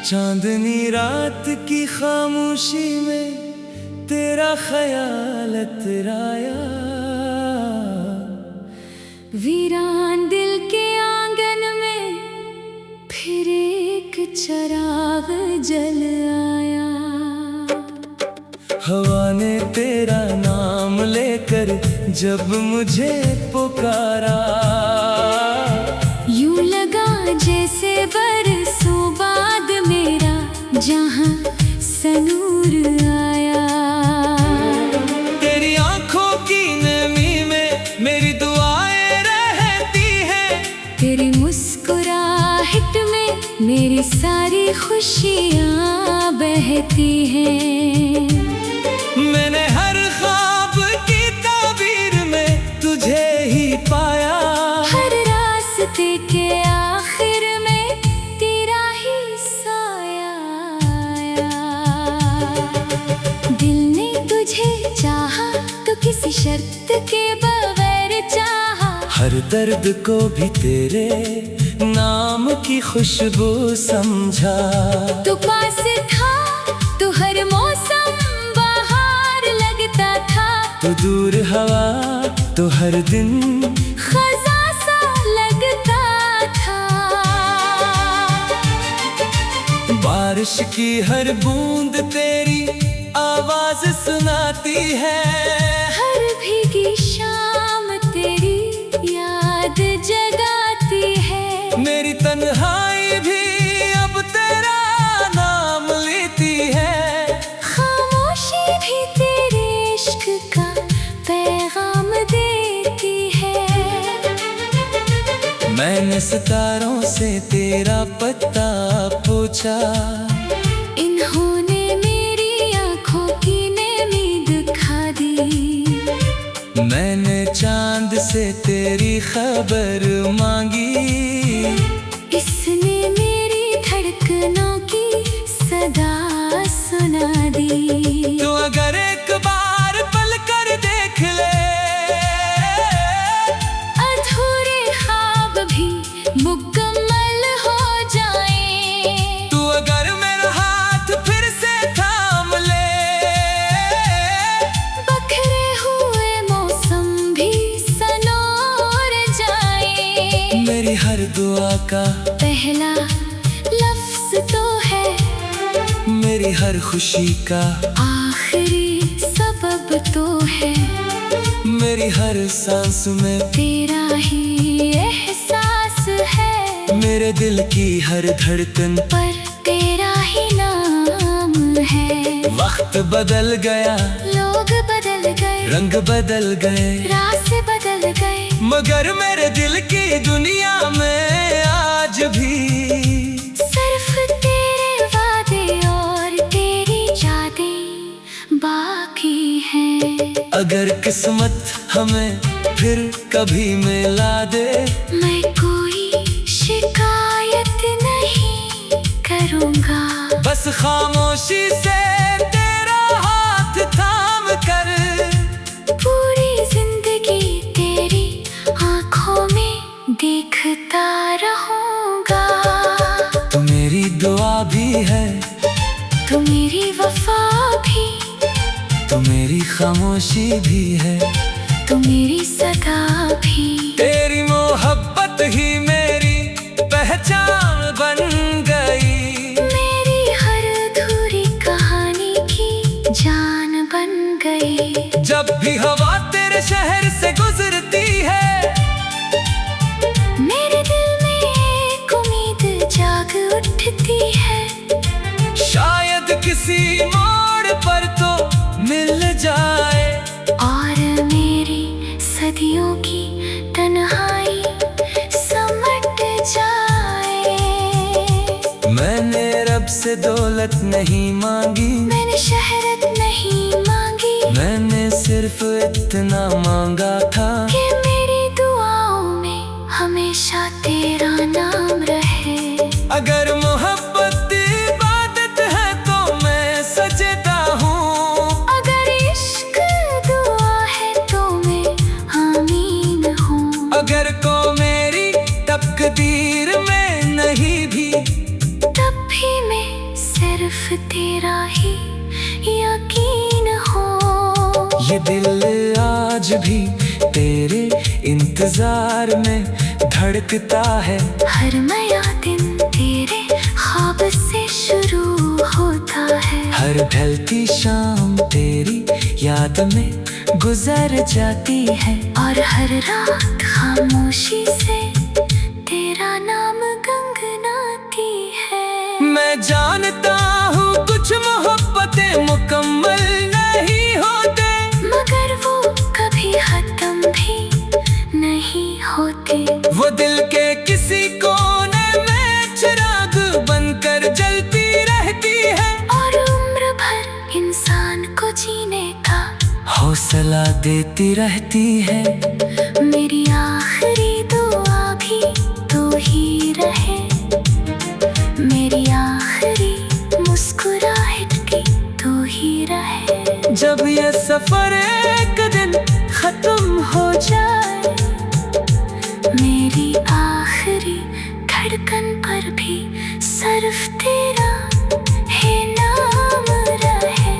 चांदनी रात की खामोशी में तेरा ख्याल अतराया। वीरान दिल के आंगन में फिर एक चिराग जल आया। हवा ने तेरा नाम लेकर जब मुझे पुकारा, यूं लगा जैसे बरसों बाद मेरा जहां सनूर आया। तेरी आंखों की नमी में मेरी दुआएं रहती हैं, तेरी मुस्कुराहट में मेरी सारी खुशियां बहती हैं। मैंने हर ख्वाब की ताबीर में तुझे ही पाया। हर रास्ते के आखिर में तेरा ही साया आया। दिल ने तुझे चाहा तो किसी शर्त के बगैर चाहा। हर दर्द को भी तेरे नाम की खुशबू समझा। तू पास था तो हर मौसम बाहर लगता था। तू दूर हवा तो हर दिन खज़ा सा लगता था। बारिश की हर बूंद तेरी आवाज सुनाती है। हर भीगी शाम तेरी याद जगाती है। मेरी तन्हाई भी अब तेरा नाम लेती है। खामोशी भी तेरे इश्क का पैगाम देती है। मैंने सितारों से तेरा पता पूछा, इन्होंने मेरी आंखों की नमी दिखा दी। मैंने चांद से तेरी खबर मांगी, इसने मेरी धड़कनों की सदा सुना दी। तो अगर एक बार पल कर देख ले, अधूरे ख्वाब भी मुकम्मल हो जाएं। तू अगर मेरा हाथ फिर से थाम ले, बखरे हुए मौसम भी सनोर जाएं। मेरी हर दुआ का पहला लफ्ज तो है, मेरी हर खुशी का आखिरी सबब तो है। मेरी हर सांस में तेरा ही एहसास है। मेरे दिल की हर धड़कन पर तेरा ही नाम है। वक्त बदल गया, लोग बदल गए, रंग बदल गए, रास्ते बदल गए, मगर मेरे दिल की दुनिया में आज भी सिर्फ तेरे वादे और तेरी यादें बाकी हैं। अगर किस्मत हमें फिर कभी मिला दे, मैं कोई शिकायत नहीं करूँगा। बस खामोशी से तेरा हाथ थाम कर पूरी जिंदगी तेरी आँखों में देखता रहूँगा। तो मेरी दुआ भी है, तो मेरी वफा भी, तो मेरी खामोशी भी है, तो मेरी सदा भी। तेरी मोहब्बत ही मेरी पहचान बन गई। मेरी हर अधूरी कहानी की जान बन गई। जब भी हवा तेरे शहर से गुजरती है, मेरे दिल में एक उम्मीद जाग उठती है। शायद किसी मोड़ पर तो मिल जाए, और मेरी सदियों की तन्हाई समट जाए। मैंने रब से दौलत नहीं मांगी, मैंने शहरत नहीं मांगी, मैंने सिर्फ इतना मांगा था कि मेरी दुआओं में हमेशा तेरा नाम रहे। अगर मोहब्बत इबादत है तो मैं सजदा हूँ, अगर इश्क दुआ है तो मैं आमीन हूँ। अगर को मेरी तकदीर में नहीं भी तब भी मैं तेरा ही यकीन हो। ये दिल आज भी तेरे इंतजार में धड़कता है। हर नया दिन तेरे ख्वाब से शुरू होता है। हर ढलती शाम तेरी याद में गुजर जाती है। और हर रात खामोशी से तेरा नाम गुनगुनाती है। मैं जानता हूँ कुछ मोहब्बतें मुकम्मल नहीं होते, मगर वो कभी खत्म भी नहीं होते। वो दिल के किसी कोने में चिराग बनकर जलती रहती है। और उम्र भर इंसान को जीने का हौसला देती रहती है। मेरी आखिरी दुआ भी तू ही रहे। मेरी आखिरी मुस्कुराहट भी तू ही रहे। जब ये सफर एक दिन खत्म हो जाए, मेरी आखिरी धड़कन पर भी सिर्फ तेरा ही नाम रहे।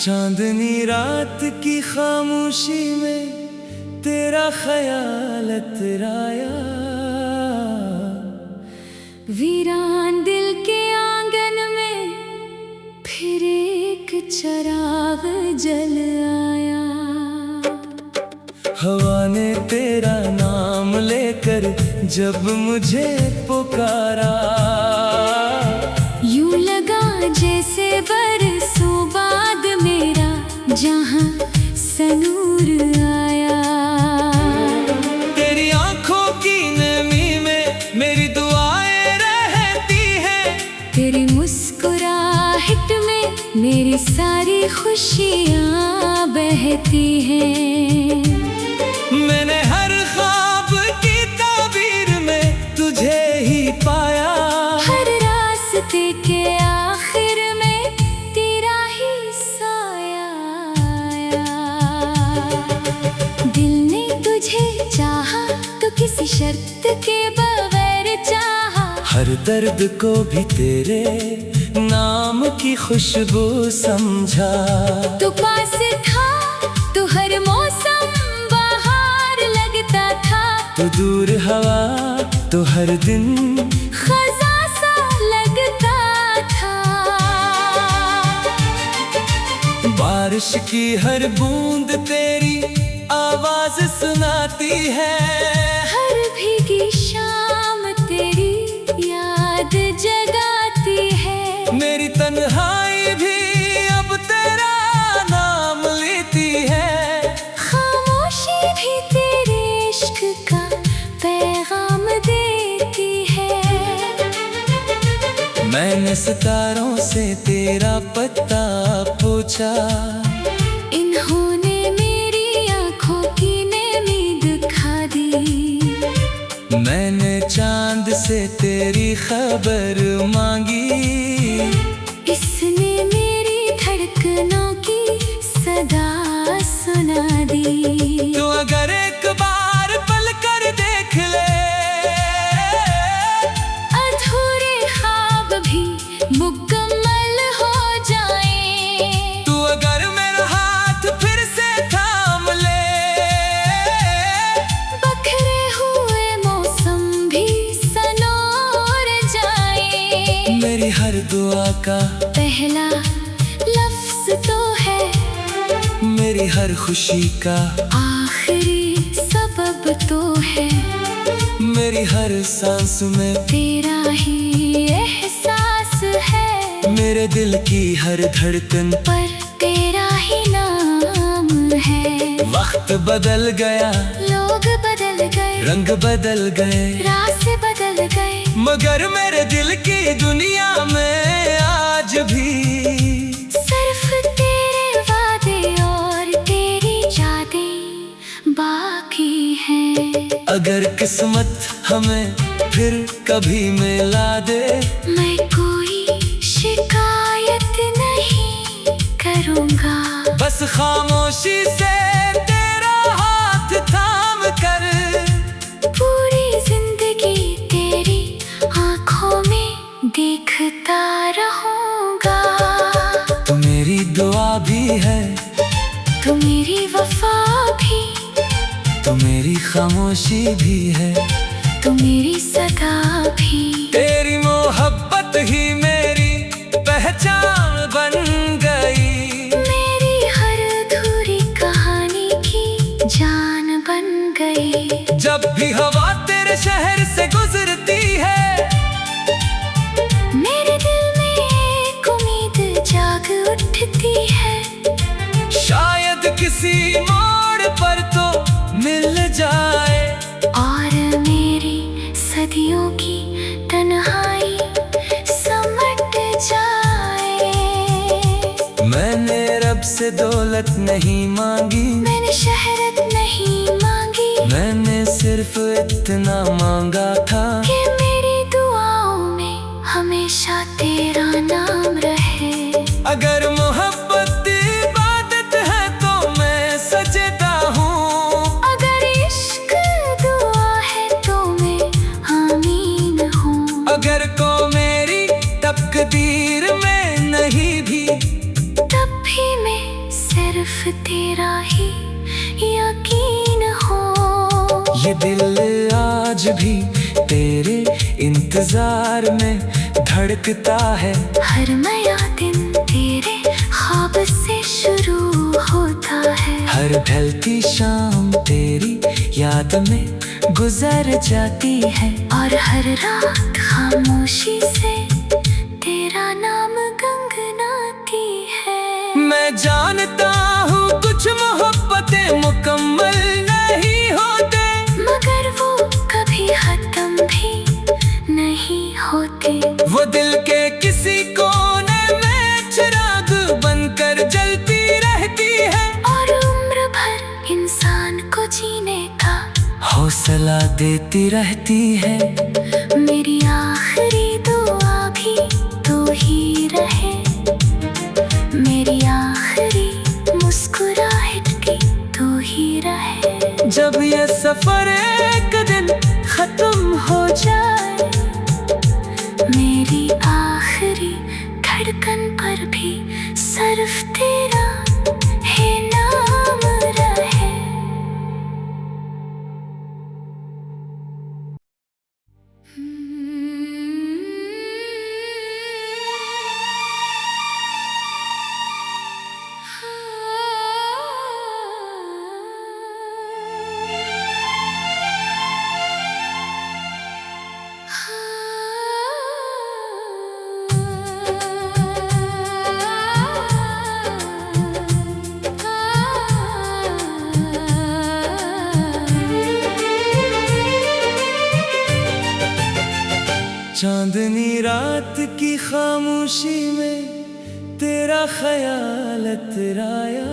चांदनी रात की खामोशी में तेरा ख्याल अतराया। वीरान दिल के आंगन में फिर एक चिराग जल आया। हवा ने तेरा नाम लेकर जब मुझे पुकारा, यूं लगा जैसे बरसों बाद मेरा जहां सनूर आया। तेरी आंखों की नमी में मेरी दुआएं रहती हैं। तेरी मुस्कुराहट में मेरी सारी खुशियां बहती हैं। मैंने हर ख्वाब की ताबीर में तुझे ही पाया। हर रास्ते के आखिर में तेरा ही साया आया। दिल ने तुझे चाहा तो किसी शर्त के बगैर चाहा। हर दर्द को भी तेरे नाम की खुशबू समझा। तू पास था तो हर मौसम बाहर लगता था। तो दूर हवा तो हर दिन खजा सा लगता था। बारिश की हर बूंद तेरी आवाज सुनाती है। हर भीगी शाम तेरी याद जगाती है। मेरी तन्हाई भी अब तेरा नाम लेती है। खामोशी भी तेरे इश्क का पैगाम देती है। मैंने सितारों से तेरा पता पूछा। इन्होंने मेरी आंखों की नमी दिखा दी। मैंने चांद से तेरी खबर मांगी। इसने मेरी धड़कनों की सदा सुना दी। तो अगर एक बार पल कर देख ले, अधूरे ख्वाब भी मुकम्मल हो जाएं। तू अगर मेरा हाथ फिर से थाम ले, बखरे हुए मौसम भी सनोर जाएं। मेरी हर दुआ का पहला लफ्ज तो है, मेरी हर खुशी का आखिरी सबब तो है। मेरी हर सांस में तेरा ही एहसास है। मेरे दिल की हर धड़कन पर तेरा ही नाम है। वक्त बदल गया, लोग बदल गए, रंग बदल गए, रास्ते बदल गए, मगर मेरे दिल की दुनिया में आज भी सिर्फ तेरे वादे और तेरी यादें बाकी हैं। अगर किस्मत हमें फिर कभी मिला दे, मैं कोई शिकायत नहीं करूँगा, बस खामोशी से तेरा हाथ थाम कर पूरी जिंदगी तेरी आँखों में देखता रहूँगा। तू मेरी दुआ भी है, तू मेरी वफा भी, तू मेरी खामोशी भी है, तू मेरी सदा भी। तेरी मोहब्बत ही मेरी पहचान बन गई, मेरी हर अधूरी कहानी की जान बन गई। जब भी हवा तेरे शहर से गुजरती है, मेरे दिल में एक उम्मीद जाग उठती है, शायद किसी मोड़ पर तो मिल जाए, और मेरी सदियों की तन्हाई समट जाए। मैंने रब से दौलत नहीं मांगी, मैंने शहरत नहीं मांगी, मैंने सिर्फ इतना मांगा था कि मेरी दुआओं में हमेशा तेरा नाम रहे। अगर मोहब्बत इबादत है तो मैं सजदा हूँ, अगर इश्क दुआ है तो मैं आमीन हूँ। अगर को मेरी तकदीर में नहीं भी, तब भी मैं सिर्फ तेरा ही यकीन हूँ। ये दिल आज भी तेरे इंतजार में धड़कता है, हर नया दिन तेरे ख्वाब से शुरू होता है, हर ढलती शाम तेरी याद में गुजर जाती है, और हर रात खामोशी से तेरा नाम गुनगुनाती है। मैं जानता हूँ कुछ मोहब्बतें मुकम्मल नहीं होते, मगर वो कभी खत्म भी नहीं होते। वो दिल के किसी कोने में चिराग बनकर जलती रहती है, और उम्र भर इंसान को जीने का हौसला देती रहती है। मेरी आखिरी दुआ भी तू ही रहे, मेरी आखिरी मुस्कुराहट भी तू ही रहे। जब ये सफर एक दिन खत्म हो जाए, मेरी आखिरी धड़कन पर भी सिर्फ तेरा ही नाम रहे। चांदनी रात की खामोशी में तेरा ख्याल अतराया,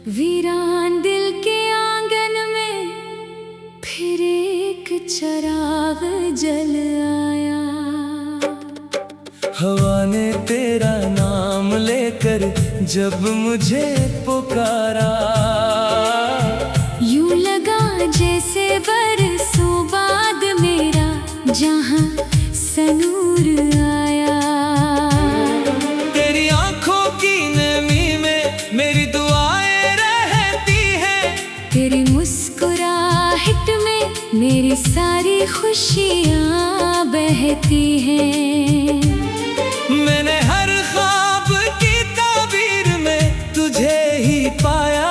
वीरान दिल के आंगन में फिर एक चिराग जल आया। हवा ने तेरा नाम लेकर जब मुझे पुकारा, यूं लगा जैसे बरसों बाद मेरा जहां सनूर आया। तेरी आंखों की नमी में मेरी दुआएं रहती हैं, तेरी मुस्कुराहट में मेरी सारी खुशियाँ बहती हैं। मैंने हर ख्वाब की ताबीर में तुझे ही पाया,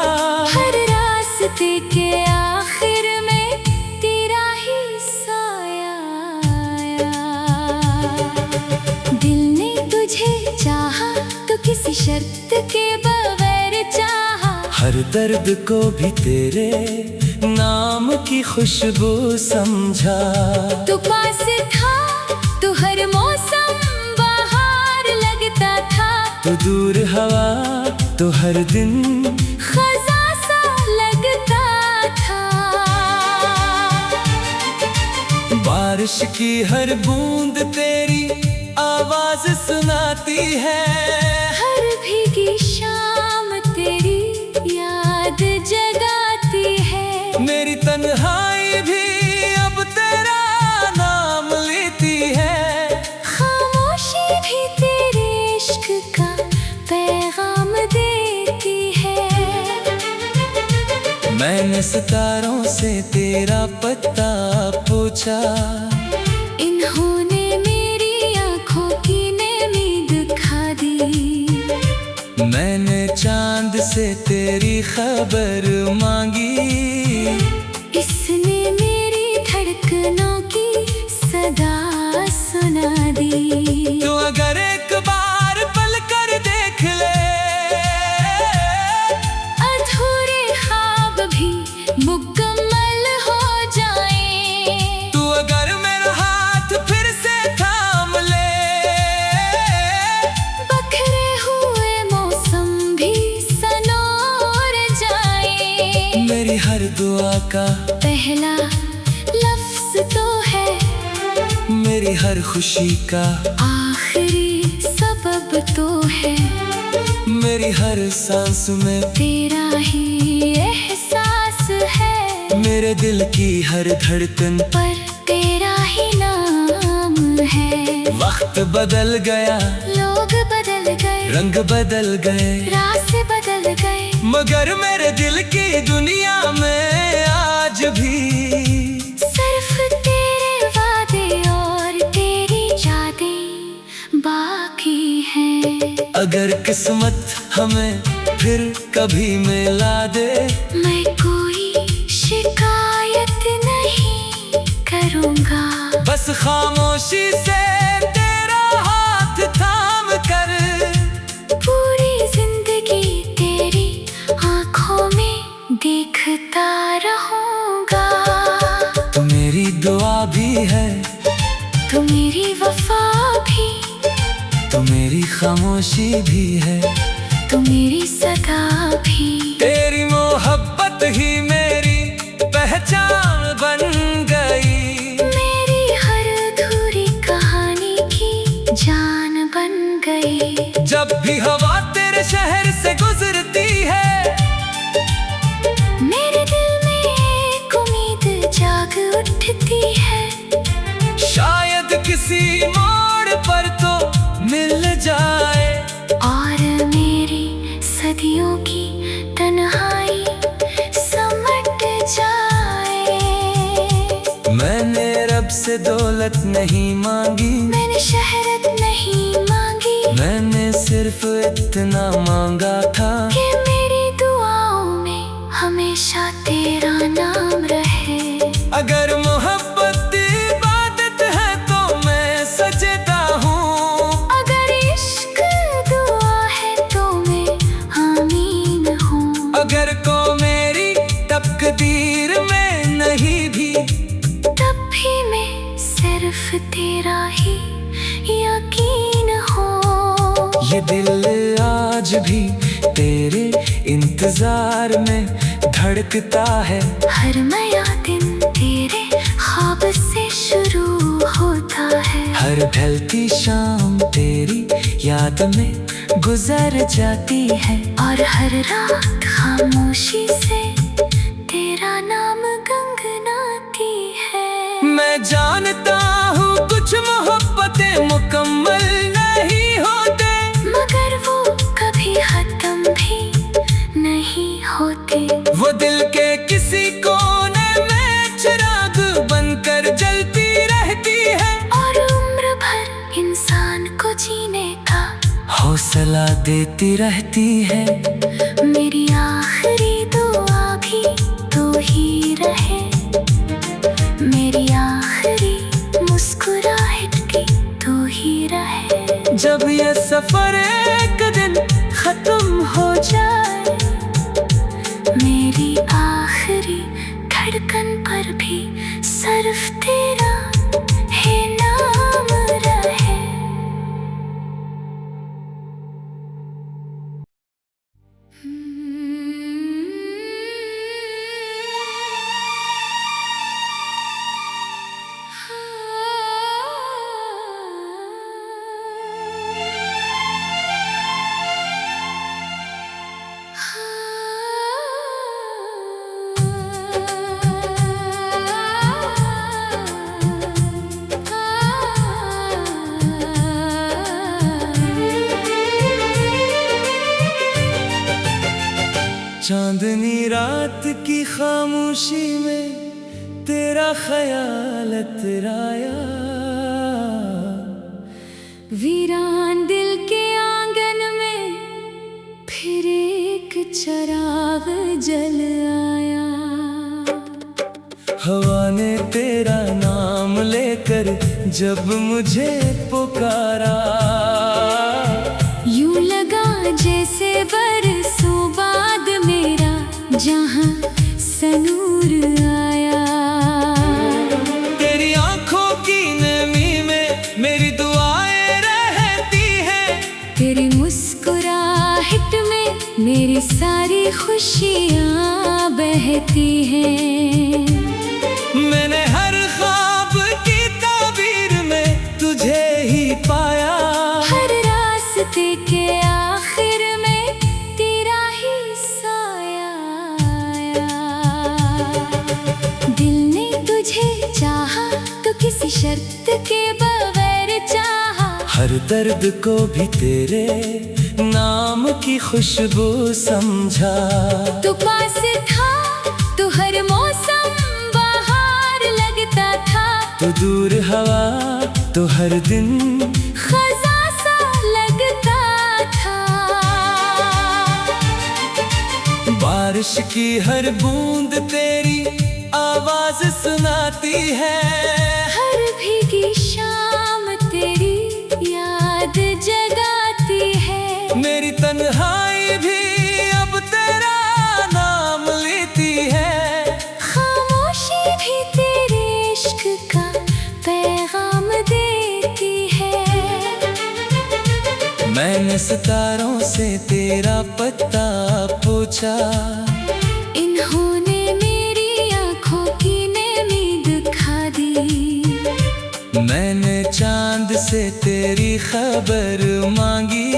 हर रास्ते के आखिर में तेरा ही साया आया। दिल ने तुझे चाहा तो किसी शर्त के बगैर चाहा, हर दर्द को भी तेरे नाम की खुशबू समझा। तू पास था तो हर मौसम बाहर लगता था। तू दूर हवा तो हर दिन खजा सा लगता था। बारिश की हर बूंद तेरी आवाज सुनाती है। हर भीगी शाम तेरी याद जगाती है। मेरी तन्हाई भी अब तेरा नाम लेती है। खामोशी भी तेरे इश्क का पैगाम देती है। मैंने सितारों से तेरा पता पूछा। इन्होंने मेरी आंखों की नमी दिखा दी। मैंने चांद से तेरी खबर मांगी। इसने मेरी धड़कनों की सदा सुना दी। तू अगर एक बार पल कर देख ले, अधूरे ख्वाब भी मुकम्मल हो जाए। तू अगर मेरा हाथ फिर से थाम ले, बखरे हुए मौसम भी सनोर जाए। मेरी हर दुआ का पहला लफ्ज तो है, मेरी हर खुशी का आखिरी सबब तो है। मेरी हर सांस में तेरा ही एहसास है। मेरे दिल की हर धड़कन पर तेरा ही नाम है। वक्त बदल गया, लोग बदल गए, रंग बदल गए, रास्ते बदल गए, मगर मेरे दिल की दुनिया में आज भी सिर्फ तेरे वादे और तेरी यादें बाकी हैं। अगर किस्मत हमें फिर कभी मिला दे, मैं कोई शिकायत नहीं करूँगा। बस खामोशी से तेरा हाथ थाम कर पूरी जिंदगी तेरी आँखों में देखता रहूँगा। तू मेरी दुआ भी है, तू मेरी वफा भी, तू मेरी खामोशी भी है, तू मेरी सदा भी। तेरी मोहब्बत ही मेरी पहचान बन गई। मेरी हर अधूरी कहानी की जान बन गई। जब भी हवा तेरे शहर से गुजरती है, मेरे दिल में एक उम्मीद जाग उठती है। शायद किसी मोड़ पर तो मिल जाए और मेरी सदियों की तन्हाई समट जाए। मैंने रब से दौलत नहीं मांगी, मैंने शहरत नहीं मांगी, मैंने सिर्फ इतना मांगा था कि मेरी दुआओं में हमेशा तेरा नाम रहे। अगर मोहब्बत इबादत है तो मैं सजदा हूँ। अगर इश्क दुआ है तो मैं आमीन हूँ। अगर को मेरी तकदीर में नहीं भी, तब भी मैं सिर्फ तेरा ही यकीन हूँ। ये दिल आज भी तेरे इंतजार में धड़कता है। हर नया दिन तेरे ख्वाब से शुरू होता है। हर ढलती शाम तेरी याद में गुजर जाती है। और हर रात खामोशी से तेरा नाम गुनगुनाती है। मैं जानता हूँ कुछ मोहब्बतें मुकम्मल नहीं होते, मगर वो कभी खत्म भी नहीं होते। वो दिल के किसी कोने में चिराग बनकर जलती रहती है। और उम्र भर इंसान को जीने का हौसला देती रहती है। मेरी आखिरी दुआ भी तू ही रहे। मेरी आखिरी मुस्कुराहट की तू ही रहे। जब ये सफर एक दिन खत्म हो जाए, मेरी आखिरी धड़कन पर भी सिर्फ तेरा ही नाम रहे। चांदनी रात की खामोशी में तेरा ख्याल अतराया। वीरान दिल के आंगन में फिर एक चिराग जल आया। हवा ने तेरा नाम लेकर जब मुझे पुकारा, यूं लगा जैसे बरसों बाद मेरा जहां सनूर आया। तेरी आंखों की नमी में मेरी दुआएं रहती हैं, तेरी मुस्कुराहट में मेरी सारी खुशियां बहती हैं। मैंने हर ख्वाब की ताबीर में तुझे ही पाया। हर रास्ते के आखिर में तेरा ही साया आया। दिल ने तुझे चाहा तो किसी शर्त के बगैर चाहा। हर दर्द को भी तेरे नाम की खुशबू समझा। तू पास था तो हर मौसम बाहर लगता था। तो दूर हवा तो हर दिन खजा सा लगता था। बारिश की हर बूंद तेरी आवाज सुनाती है। हर भीगी शाम तेरी याद जगाती है। मेरी तन्हाई भी अब तेरा नाम लेती है। खामोशी भी तेरे इश्क का पैगाम देती है। मैंने सितारों से तेरा पता पूछा, इन्होंने मेरी आंखों की नमी दिखा दी। मैंने चांद से तेरी खबर मांगी,